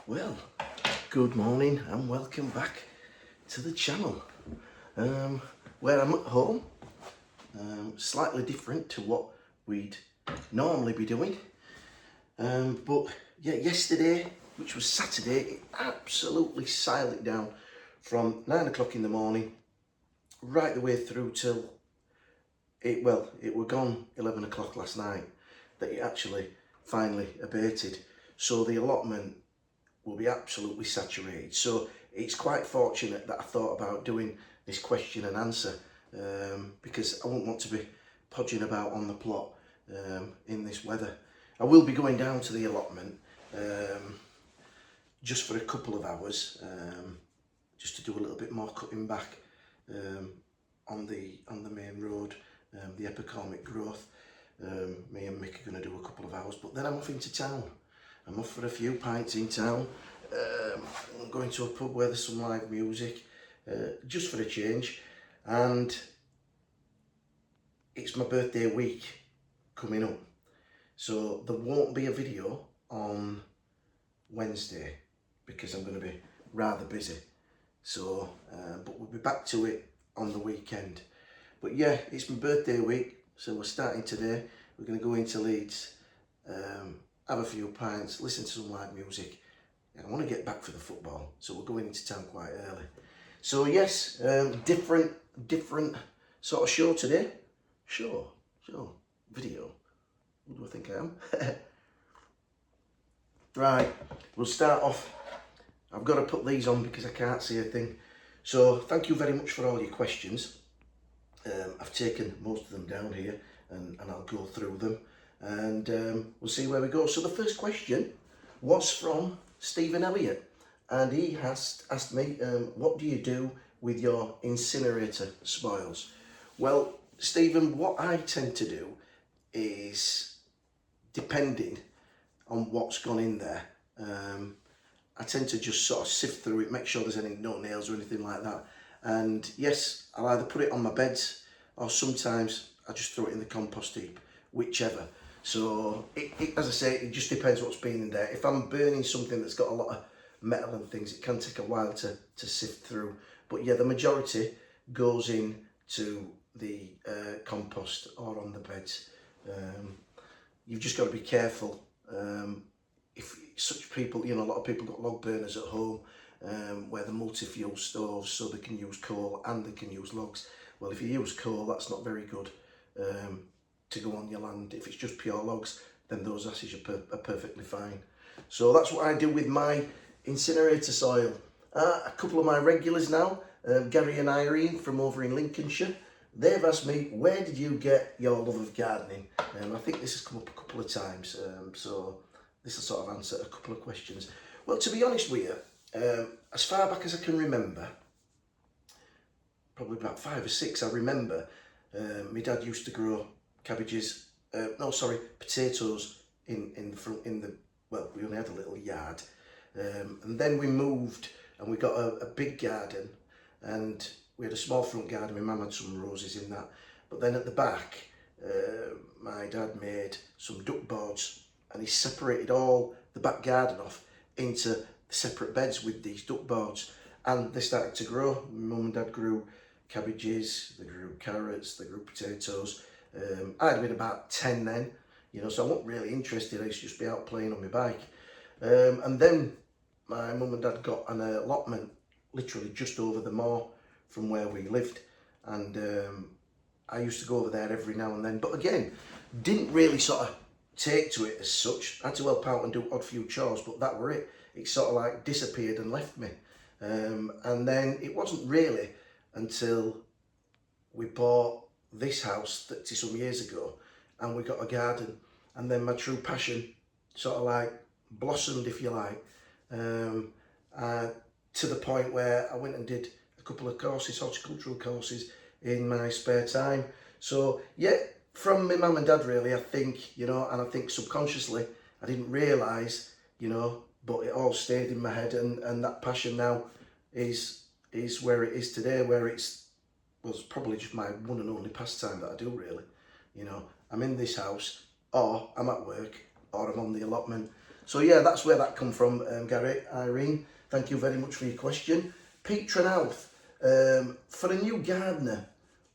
Well, good morning and welcome back to the channel where I'm at home, slightly different to what we'd normally be doing, but yeah, yesterday, which was Saturday, it absolutely siled it down from 9 o'clock in the morning right the way through till it were gone 11 o'clock last night that it actually finally abated. So the allotment will be absolutely saturated. So it's quite fortunate that I thought about doing this question and answer because I wouldn't want to be podging about on the plot in this weather. I will be going down to the allotment just for a couple of hours, just to do a little bit more cutting back on the main road, the epicormic growth. Me and Mick are going to do a couple of hours, but then I'm off into town. I'm off for a few pints in town. I'm going to a pub where there's some live music, just for a change. And it's my birthday week coming up. So there won't be a video on Wednesday because I'm going to be rather busy. So, but we'll be back to it on the weekend. But yeah, it's my birthday week. So we're starting today. We're going to go into Leeds. Have a few pints, listen to some live music. I want to get back for the football, so we're going into town quite early. So yes, different sort of show today. Show, video. What do I think I am? Right, we'll start off. I've got to put these on because I can't see a thing. So thank you very much for all your questions. I've taken most of them down here and I'll go through them. And we'll see where we go. So the first question was from Stephen Elliott, and he has asked me, what do you do with your incinerator spoils? Well, Stephen, what I tend to do is, depending on what's gone in there, I tend to just sort of sift through it, make sure there's any no nails or anything like that. And yes, I'll either put it on my beds or sometimes I just throw it in the compost heap, whichever. So, as I say, it just depends what's been in there. If I'm burning something that's got a lot of metal and things, it can take a while to sift through. But yeah, the majority goes in to the compost or on the beds. You've just got to be careful. If such people, you know, a lot of people got log burners at home where they're multi-fuel stoves, so they can use coal and they can use logs. Well, if you use coal, that's not very good. To go on your land. If it's just pure logs, then those ashes are perfectly fine. So that's what I do with my incinerator soil. A couple of my regulars now, Gary and Irene from over in Lincolnshire, they've asked me, where did you get your love of gardening? I think this has come up a couple of times, so this will sort of answer a couple of questions. Well, to be honest with you, as far back as I can remember, probably about 5 or 6, I remember my dad used to grow potatoes in the front, well, we only had a little yard, and then we moved and we got a big garden, and we had a small front garden. My mum had some roses in that, but then at the back my dad made some duck boards and he separated all the back garden off into separate beds with these duck boards, and they started to grow. My mum and dad grew cabbages, they grew carrots, they grew potatoes. I'd been about 10 then, you know, so I wasn't really interested. I used to just be out playing on my bike. And then my mum and dad got an allotment literally just over the moor from where we lived. And I used to go over there every now and then. But again, didn't really sort of take to it as such. I had to help out and do odd few chores, but that were it. It sort of like disappeared and left me. And then it wasn't really until we bought this house 30 some years ago and we got a garden, and then my true passion sort of like blossomed, if you like, to the point where I went and did a couple of courses, horticultural courses, in my spare time. So yeah, from my mum and dad really, I think, you know, and I think subconsciously I didn't realise, you know, but it all stayed in my head, and that passion now is where it is today, where it's probably just my one and only pastime that I do, really. You know, I'm in this house, or I'm at work, or I'm on the allotment. So yeah, that's where that come from, Gary. Irene, thank you very much for your question. Pete Trenouth, for a new gardener,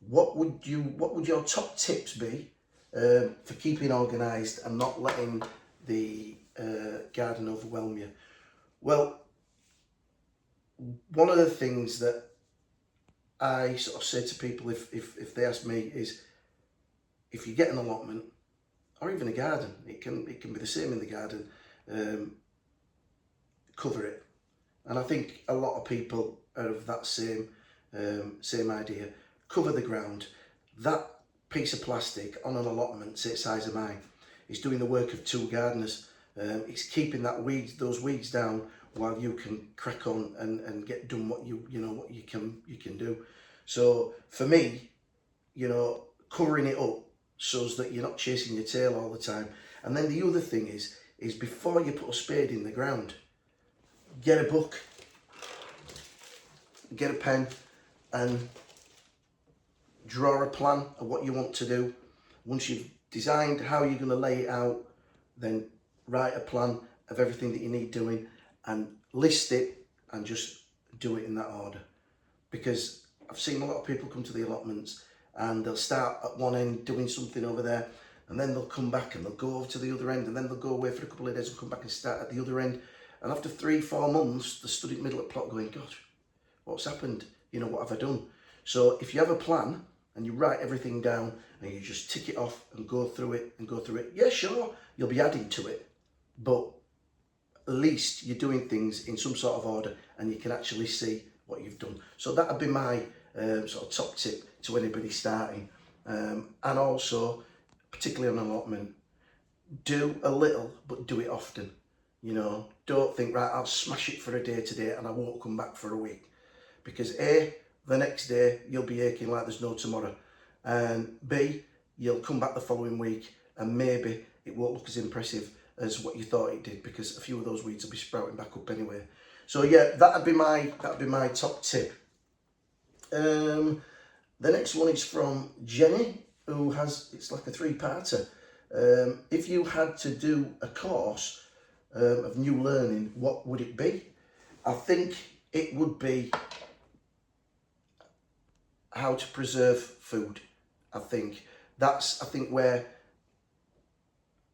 what would your top tips be for keeping organised and not letting the garden overwhelm you? Well, one of the things that I sort of say to people if they ask me is, if you get an allotment or even a garden, it can be the same in the garden, cover it. And I think a lot of people are of that same idea. Cover the ground. That piece of plastic on an allotment, say the size of mine, is doing the work of 2 gardeners. It's keeping those weeds down while you can crack on and get done what you can do. So for me, covering it up so that you're not chasing your tail all the time. And then the other thing is before you put a spade in the ground, get a book, get a pen, and draw a plan of what you want to do. Once you've designed how you're going to lay it out, then write a plan of everything that you need doing and list it and just do it in that order. Because I've seen a lot of people come to the allotments and they'll start at one end doing something over there, and then they'll come back and they'll go over to the other end, and then they'll go away for a couple of days and come back and start at the other end. And after 3-4 months, they're stood in the middle of the plot going, gosh, what's happened? What have I done? So if you have a plan and you write everything down and you just tick it off and go through it, yeah, sure, you'll be adding to it, but at least you're doing things in some sort of order and you can actually see what you've done. So that would be my sort of top tip to anybody starting. And also, particularly on allotment, do a little, but do it often. Don't think, right, I'll smash it for a day today and I won't come back for a week. Because A, the next day you'll be aching like there's no tomorrow. And B, you'll come back the following week and maybe it won't look as impressive as what you thought it did, because a few of those weeds will be sprouting back up anyway. So yeah, that'd be my top tip. The next one is from Jenny, who it's like a 3-parter. If you had to do a course of new learning, what would it be? I think it would be how to preserve food. I think that's where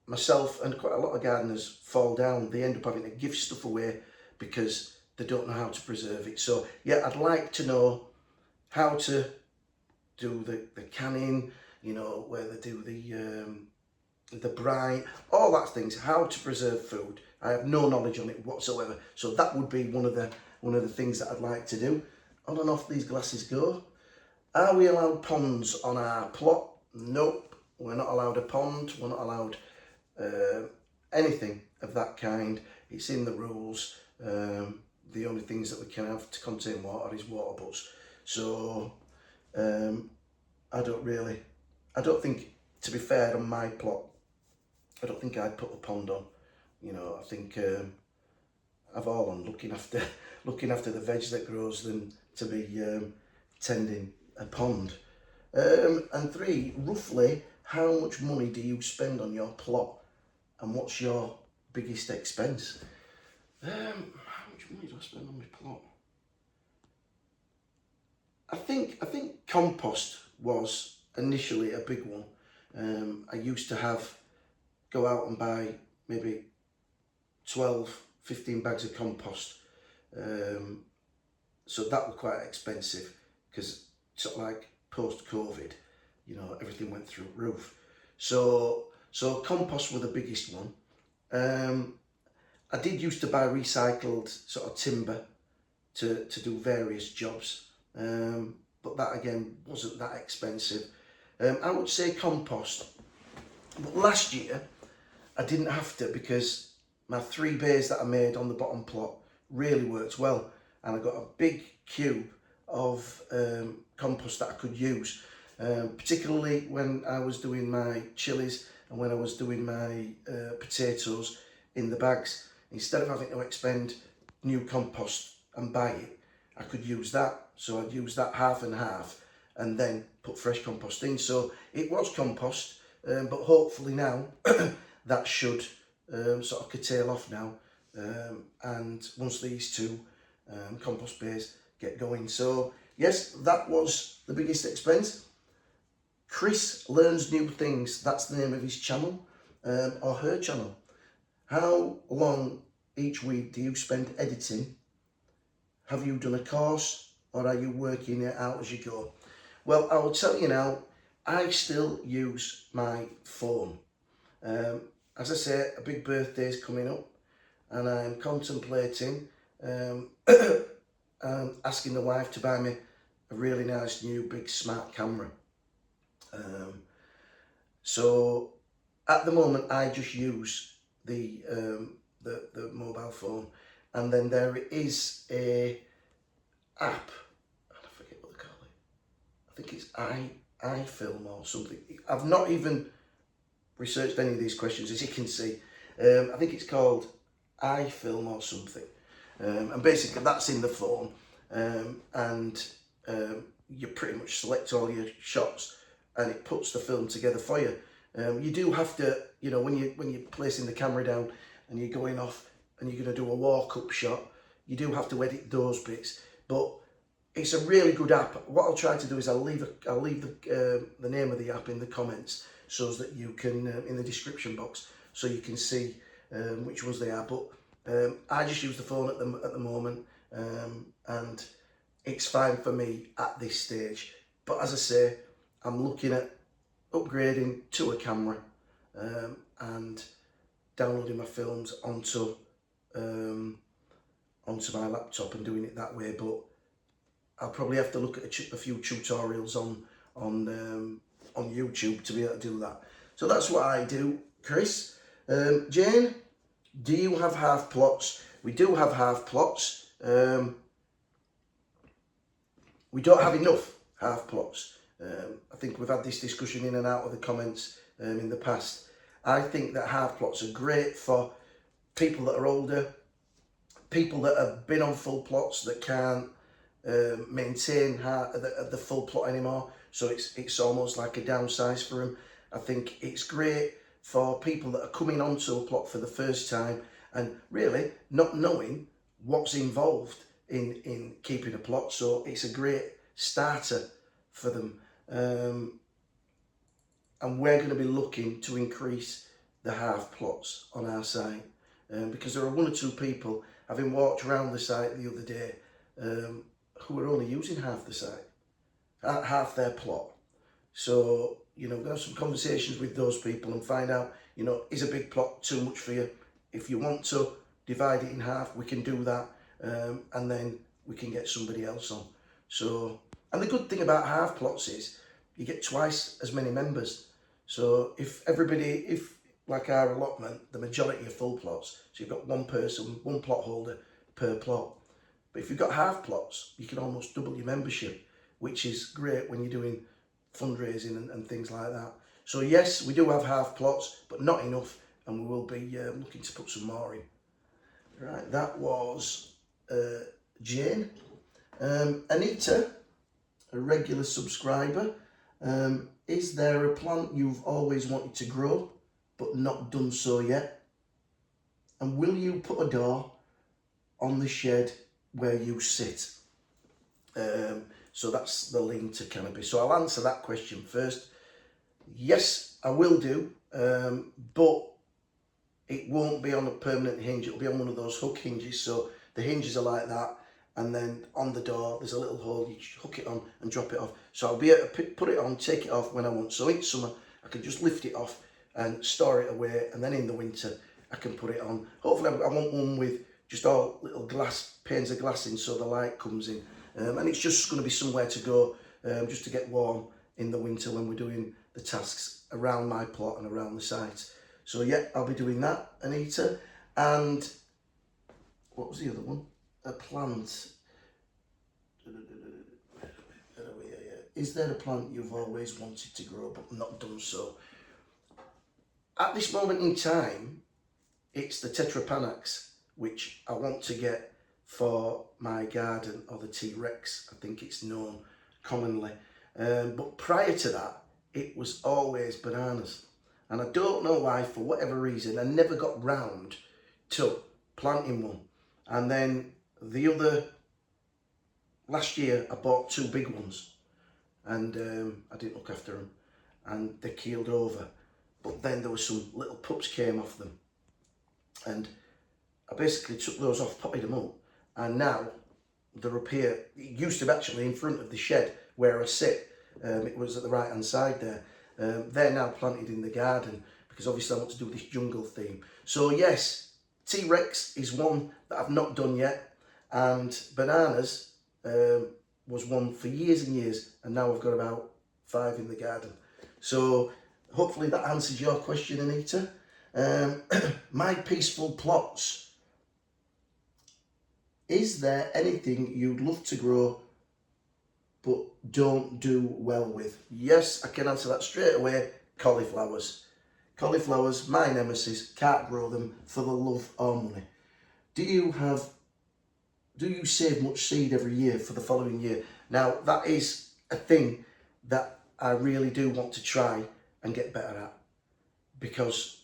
myself and quite a lot of gardeners fall down. They end up having to give stuff away because they don't know how to preserve it. So yeah, I'd like to know how to do the canning, where they do the brine, all that things, how to preserve food. I have no knowledge on it whatsoever. So that would be one of the things that I'd like to do. On and off these glasses go. Are we allowed ponds on our plot? Nope, we're not allowed a pond. We're not allowed anything of that kind. It's in the rules. The only things that we can have to contain water is water butts. So I don't think, to be fair, on my plot, I don't think I'd put a pond on. I think I've all on looking after the veg that grows than to be tending a pond. And 3, roughly, how much money do you spend on your plot, and what's your biggest expense? How much money do I spend on my plot? I think compost was initially a big one. I used to go out and buy maybe 12-15 bags of compost. So that was quite expensive, because sort of like post-COVID, everything went through the roof. So compost was the biggest one. I did used to buy recycled sort of timber to do various jobs, but that again wasn't that expensive. I would say compost. But last year I didn't have to, because my 3 bays that I made on the bottom plot really worked well, and I got a big cube of compost that I could use, particularly when I was doing my chilies and when I was doing my potatoes in the bags. Instead of having to expend new compost and buy it, I could use that. So I'd use that half and half and then put fresh compost in. So it was compost, but hopefully now that should sort of curtail off now, and once these two compost bays get going. So yes, that was the biggest expense. Chris Learns New Things, that's the name of his channel, or her channel. How long each week do you spend editing? Have you done a course, or are you working it out as you go? Well, I will tell you now, I still use my phone. As I say, a big birthday is coming up, and I'm contemplating asking the wife to buy me a really nice new big smart camera. So at the moment I just use the mobile phone, and then there is a app, I forget what they call it. I think it's iFilm or something. I've not even researched any of these questions, as you can see. I think it's called iFilm or something, and basically that's in the phone, and you pretty much select all your shots and it puts the film together for you. You do have to, you know, when you're placing the camera down and you're going off and you're going to do a walk-up shot, you do have to edit those bits. But it's a really good app. What I'll try to do is I'll leave the name of the app in the comments, so that you can in the description box, so you can see which ones they are. But I just use the phone at the moment, and it's fine for me at this stage. But as I say, I'm looking at upgrading to a camera, and downloading my films onto my laptop and doing it that way. But I'll probably have to look at a few tutorials on YouTube to be able to do that. So that's what I do, Chris. Jane, do you have half plots? We do have half plots. We don't have enough half plots. I think we've had this discussion in and out of the comments in the past. I think that half plots are great for people that are older, people that have been on full plots that can't maintain the full plot anymore. So it's almost like a downsize for them. I think it's great for people that are coming onto a plot for the first time and really not knowing what's involved in keeping a plot. So it's a great starter for them. And we're going to be looking to increase the half plots on our site, because there are one or two people, having walked around the site the other day, who are only using half the site, half their plot. So, you know, we're going to have some conversations with those people and find out, you know, is a big plot too much for you? If you want to divide it in half, we can do that, and then we can get somebody else on. So, and the good thing about half plots is you get twice as many members. So if like our allotment, the majority are full plots, so you've got one person, one plot holder per plot. But if you've got half plots, you can almost double your membership, which is great when you're doing fundraising and things like that. So yes, we do have half plots, but not enough, and we will be looking to put some more in. Right, that was Jane. Anita, a regular subscriber, is there a plant you've always wanted to grow but not done so yet? And will you put a door on the shed where you sit? So that's the link to canopy. So I'll answer that question first. Yes, I will do, but it won't be on a permanent hinge. It'll be on one of those hook hinges. So the hinges are like that, and then on the door there's a little hole. You hook it on and drop it off. So I'll be able to put it on, take it off when I want. So in summer I can just lift it off and store it away, and then in the winter I can put it on. Hopefully I want one with just all little glass panes of glass in, so the light comes in, and it's just going to be somewhere to go, just to get warm in the winter when we're doing the tasks around my plot and around the site. So yeah, I'll be doing that, Anita. And what was the other one? A plant. Is there a plant you've always wanted to grow but not done so? At this moment in time, it's the Tetrapanax, which I want to get for my garden, or the T-Rex, I think it's known commonly. But prior to that, it was always bananas. And I don't know why, for whatever reason, I never got round to planting one. And then last year I bought 2 big ones, and I didn't look after them, and they keeled over. But then there was some little pups came off them, and I basically took those off, potted them up, and now they're up here. It used to be actually in front of the shed where I sit. It was at the right hand side there. They're now planted in the garden because obviously I want to do this jungle theme. So yes, T-Rex is one that I've not done yet, and bananas was one for years and years, and now I've got about 5 in the garden. So hopefully that answers your question, Anita. My peaceful plots. Is there anything you'd love to grow but don't do well with? Yes, I can answer that straight away. Cauliflowers. Cauliflowers, my nemesis. Can't grow them for the love or money. Do you save much seed every year for the following year? Now, that is a thing that I really do want to try and get better at, because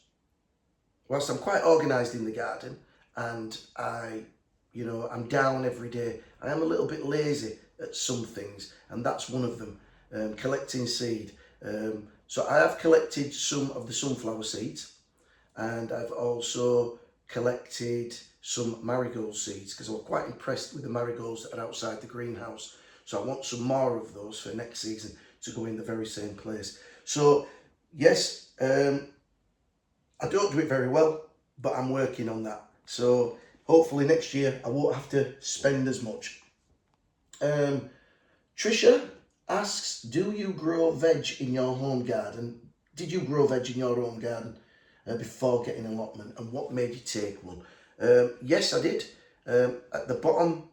whilst I'm quite organised in the garden and I'm down every day, I am a little bit lazy at some things, and that's one of them, collecting seed. So I have collected some of the sunflower seeds, and I've also collected some marigold seeds because I was quite impressed with the marigolds that are outside the greenhouse. So I want some more of those for next season to go in the very same place. So yes, I don't do it very well, but I'm working on that. So hopefully next year I won't have to spend as much. Trisha asks, do you grow veg in your home garden? Did you grow veg in your home garden before getting an allotment, and what made you take one? Yes, I did. At the bottom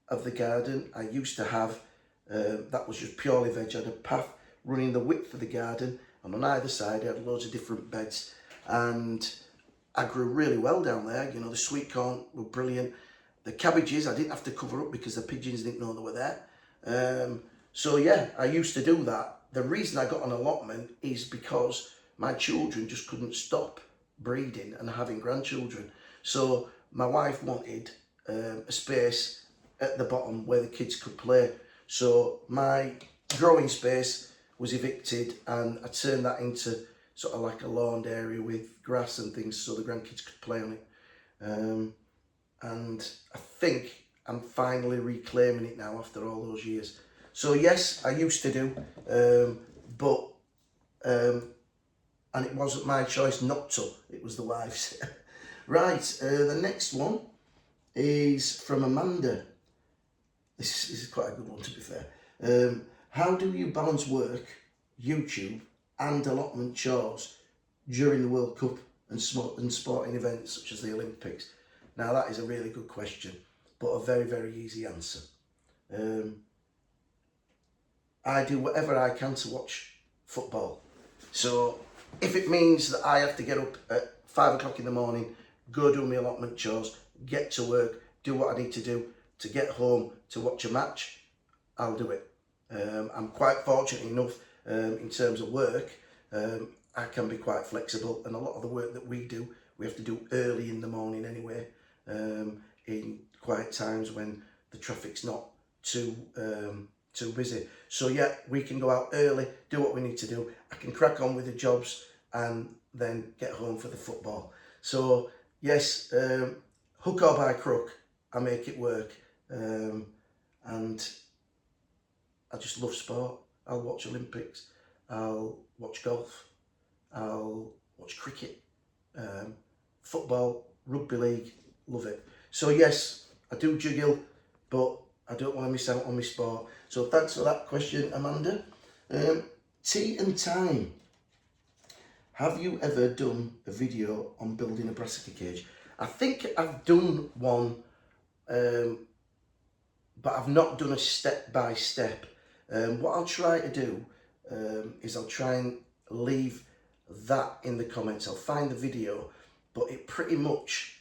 of the garden I used to have, that was just purely veg. I had a path running the width of the garden, and on either side I had loads of different beds, and I grew really well down there. The sweet corn were brilliant. The cabbages I didn't have to cover up because the pigeons didn't know they were there. So yeah, I used to do that. The reason I got an allotment is because my children just couldn't stop breeding and having grandchildren. So my wife wanted a space at the bottom where the kids could play. So my growing space was evicted, and I turned that into sort of like a lawned area with grass and things so the grandkids could play on it. And I think I'm finally reclaiming it now after all those years. So yes, I used to do, and it wasn't my choice not to, it was the wife's. Right, the next one is from Amanda. This is quite a good one, to be fair. How do you balance work, YouTube and allotment chores during the World Cup and sporting events such as the Olympics? Now that is a really good question, but a very, very easy answer. I do whatever I can to watch football. So if it means that I have to get up at 5 o'clock in the morning, go do my allotment chores, get to work, do what I need to do to get home to watch a match, I'll do it. I'm quite fortunate enough in terms of work. I can be quite flexible, and a lot of the work that we do, we have to do early in the morning anyway, in quiet times when the traffic's not too busy. So yeah, we can go out early, do what we need to do. I can crack on with the jobs and then get home for the football. So yes, hook or by crook, I make it work. And I just love sport. I'll watch Olympics, I'll watch golf, I'll watch cricket, football, rugby league, love it. So yes, I do juggle, but I don't want to miss out on my sport. So thanks for that question, Amanda. Tea and Time. Have you ever done a video on building a brassica cage? I think I've done one, but I've not done a step by step. What I'll try to do is I'll try and leave that in the comments. I'll find the video, but it pretty much,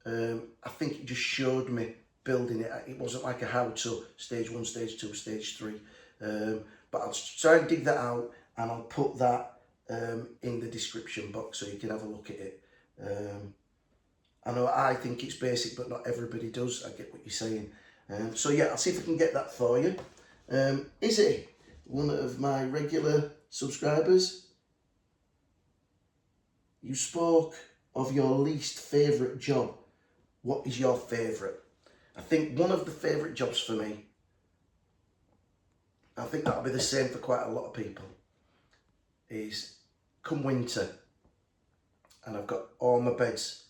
I think it just showed me building it. It wasn't like a how-to, stage 1, stage 2, stage 3. But I'll try and dig that out, and I'll put that in the description box so you can have a look at it. I know I think it's basic, but not everybody does. I get what you're saying. So yeah, I'll see if I can get that for you. Izzy, one of my regular subscribers, you spoke of your least favourite job. What is your favourite? I think one of the favourite jobs for me, I think that'll be the same for quite a lot of people, is come winter and I've got all my beds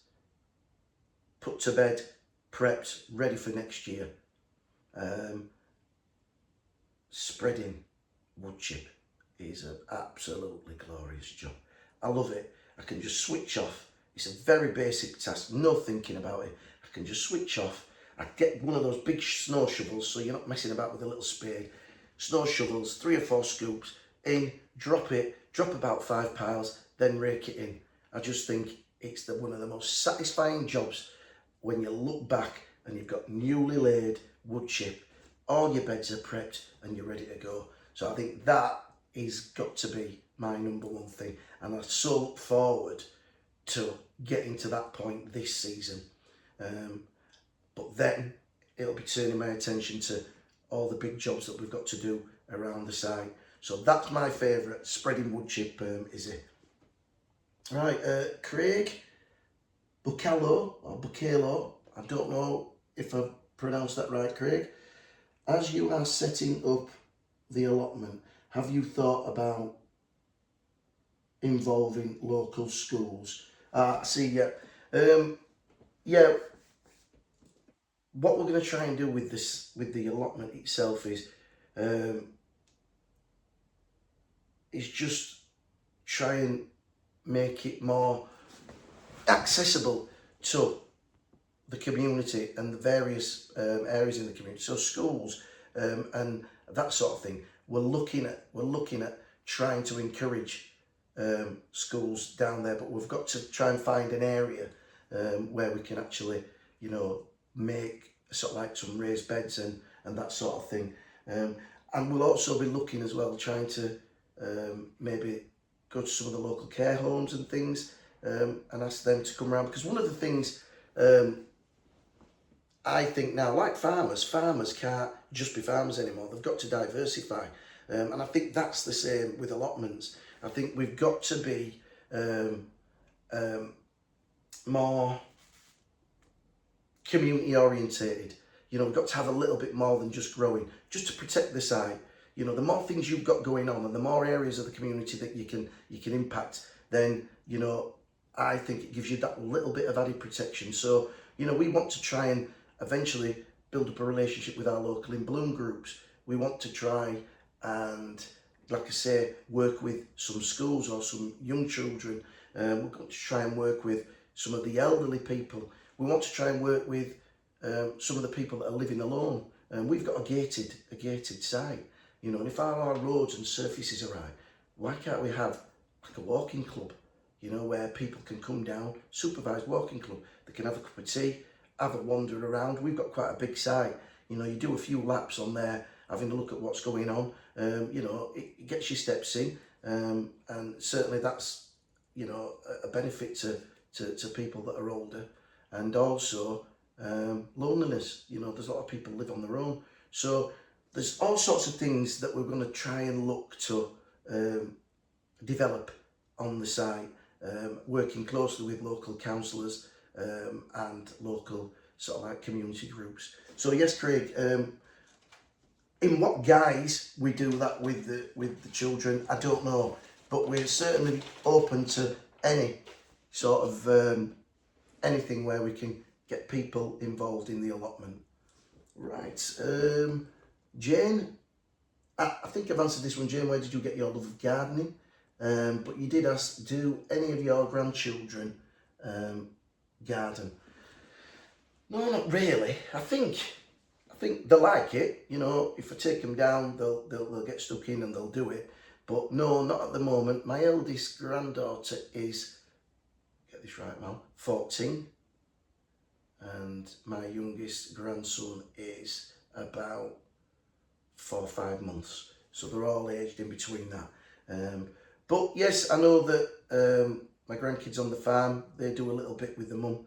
put to bed, prepped, ready for next year. Spreading wood chip is an absolutely glorious job. I love it. I can just switch off. It's a very basic task, no thinking about it. I can just switch off. I get one of those big snow shovels so you're not messing about with a little spade. Snow shovels, 3 or 4 scoops, in, drop about 5 piles, then rake it in. I just think it's one of the most satisfying jobs when you look back and you've got newly laid wood chip, all your beds are prepped and you're ready to go. So I think that is got to be my number one thing, and I so look forward to getting to that point this season. But then it'll be turning my attention to all the big jobs that we've got to do around the site. So that's my favourite, spreading wood chip, is it? Right, Craig Bucalo, or Bucalo, I don't know if I've pronounced that right, Craig. As you are setting up the allotment, have you thought about involving local schools? See, yeah. Yeah, what we're going to try and do with this, with the allotment itself, is just try and make it more accessible to the community and the various areas in the community. So schools and that sort of thing. We're looking at trying to encourage schools down there, but we've got to try and find an area where we can actually, you know, make sort of like some raised beds and that sort of thing. And we'll also be looking as well, trying to maybe go to some of the local care homes and things and ask them to come around, because one of the things I think now, like farmers can't just be farmers anymore. They've got to diversify. And I think that's the same with allotments. I think we've got to be more community orientated. You know, we've got to have a little bit more than just growing, just to protect the site. You know, the more things you've got going on and the more areas of the community that you can impact, then, you know, I think it gives you that little bit of added protection. So, you know, we want to try and eventually build up a relationship with our local in bloom groups. We want to try and, like I say, work with some schools or some young children. We're going to try and work with some of the elderly people. We want to try and work with some of the people that are living alone. And we've got a gated site, you know, and if our roads and surfaces are right, why can't we have like a walking club, you know, where people can come down, supervised walking club, they can have a cup of tea, have a wander around. We've got quite a big site, you know, you do a few laps on there, having a look at what's going on, you know, it gets your steps in, and certainly that's, you know, a benefit to people that are older. And also loneliness, you know, there's a lot of people live on their own. So there's all sorts of things that we're going to try and look to develop on the site, working closely with local councillors and local sort of like community groups. So yes, Craig, in what guise we do that with the children, I don't know, but we're certainly open to any sort of anything where we can get people involved in the allotment. Right, Jane, I think I've answered this one. Jane, where did you get your love of gardening? But you did ask, do any of your grandchildren garden? No, not really. I think they like it. You know, if I take them down, they'll get stuck in and they'll do it. But no, not at the moment. My eldest granddaughter is, get this right, Mal, 14, and my youngest grandson is about 4 or 5 months. So they're all aged in between that. But yes, I know that my grandkids on the farm, they do a little bit with the mum,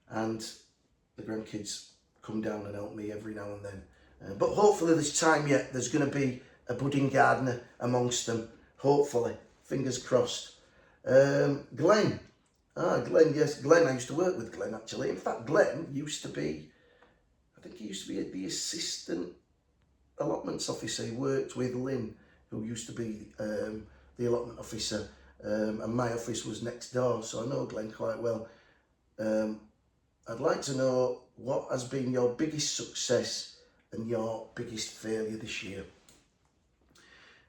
and the grandkids come down and help me every now and then. But hopefully this time yet, there's going to be a budding gardener amongst them. Hopefully, fingers crossed. Glenn. Glenn, yes, Glenn. I used to work with Glenn actually. In fact, Glenn used to be, I think he used to be the assistant allotments officer. He worked with Lynn, who used to be the allotment officer, and my office was next door, so I know Glenn quite well. I'd like to know what has been your biggest success and your biggest failure this year.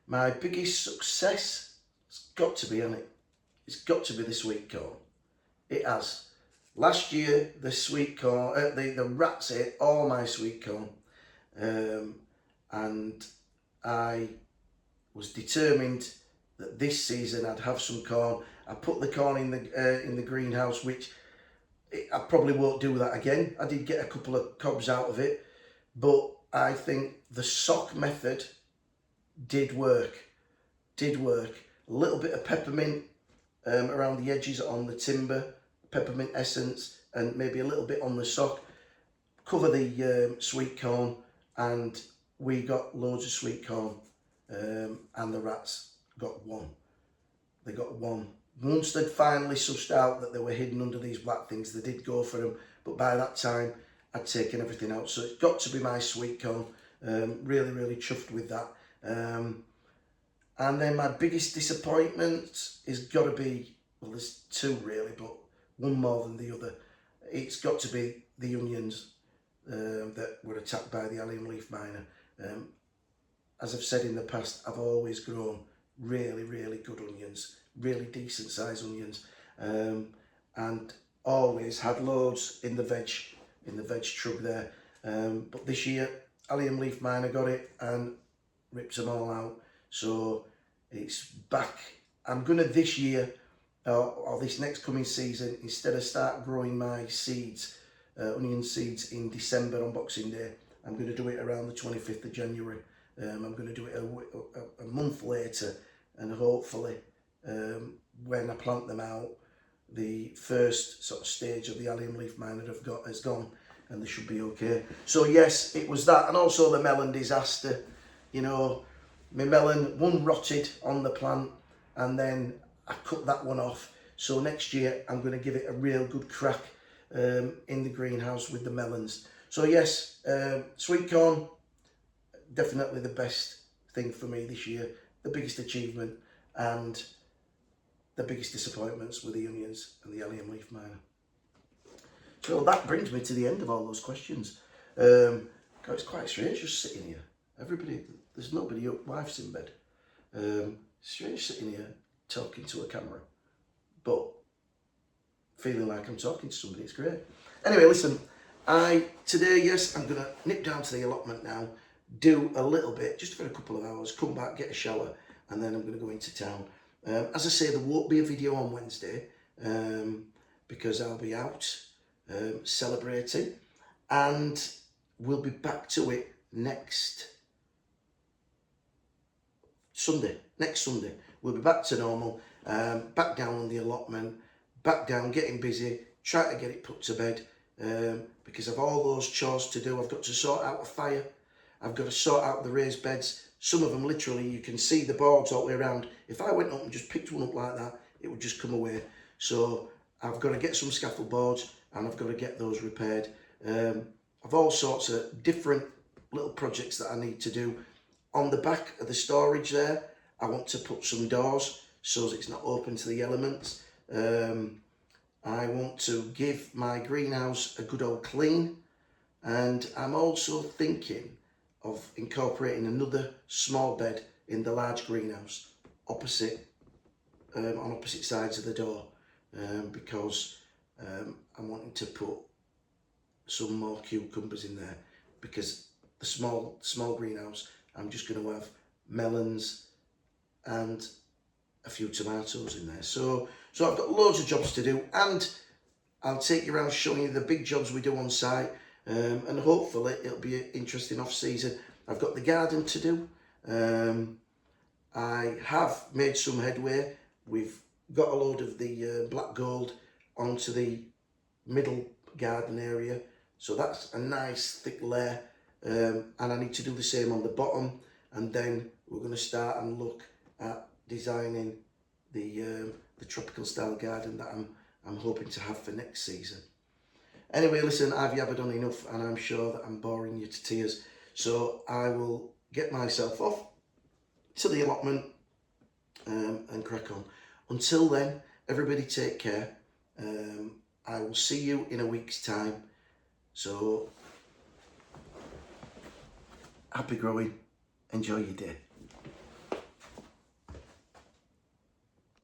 My biggest success, it's got to be on it. It's got to be the sweet corn. It has. Last year, the sweet corn, the rats ate all my sweet corn, and I was determined that this season I'd have some corn. I put the corn in the greenhouse, which I probably won't do that again. I did get a couple of cobs out of it, but I think the sock method did work. A little bit of peppermint around the edges on the timber, peppermint essence, and maybe a little bit on the sock. Cover the sweet corn, and we got loads of sweet corn, and the rats got one. They got one. Once they'd finally sussed out that they were hidden under these black things, they did go for them, but by that time I'd taken everything out. So it's got to be my sweet corn. Really, really chuffed with that. And then my biggest disappointment is got to be, well, there's two really, but one more than the other. It's got to be the onions that were attacked by the allium leaf miner. As I've said in the past, I've always grown really, really good onions, really decent sized onions, and always had loads in the veg shrub there. But this year, allium leaf miner got it and ripped them all out. So it's back. I'm gonna this year, or this next coming season, instead of start growing my seeds, onion seeds in December on Boxing Day, I'm gonna do it around the 25th of January. I'm gonna do it a month later, and hopefully when I plant them out, the first sort of stage of the allium leaf miner has gone, and they should be okay. So yes, it was that, and also the melon disaster. You know, my melon, one rotted on the plant, and then I cut that one off. So next year I'm going to give it a real good crack in the greenhouse with the melons. So yes, sweet corn, definitely the best thing for me this year, the biggest achievement, and the biggest disappointments were the onions and the allium leaf miner. So that brings me to the end of all those questions. It's quite strange just sitting here. Everybody, there's nobody up, wife's in bed. Strange sitting here talking to a camera, but feeling like I'm talking to somebody, it's great. Anyway, listen, today, yes, I'm gonna nip down to the allotment now, do a little bit, just for a couple of hours, come back, get a shower, and then I'm gonna go into town. As I say, there won't be a video on Wednesday, because I'll be out celebrating, and we'll be back to it next Sunday. We'll be back to normal, back down on the allotment, back down, getting busy, trying to get it put to bed, because of all those chores to do. I've got to sort out a fire, I've got to sort out the raised beds. Some of them literally, you can see the boards all the way around. If I went up and just picked one up like that, it would just come away. So I've got to get some scaffold boards, and I've got to get those repaired. I've all sorts of different little projects that I need to do. On the back of the storage there, I want to put some doors so that it's not open to the elements. I want to give my greenhouse a good old clean, and I'm also thinking of incorporating another small bed in the large greenhouse opposite, on opposite sides of the door, because I'm wanting to put some more cucumbers in there, because the small greenhouse, I'm just going to have melons and a few tomatoes in there. So I've got loads of jobs to do, and I'll take you around showing you the big jobs we do on site, and hopefully it'll be an interesting off season. I've got the garden to do, I have made some headway. We've got a load of the black gold onto the middle garden area, so that's a nice thick layer, and I need to do the same on the bottom, and then we're going to start and look at designing the tropical style garden that I'm hoping to have for next season. Anyway, listen, I've yabbered on enough, and I'm sure that I'm boring you to tears, so I will get myself off to the allotment and crack on. Until then, everybody take care. I will see you in a week's time. So, happy growing. Enjoy your day.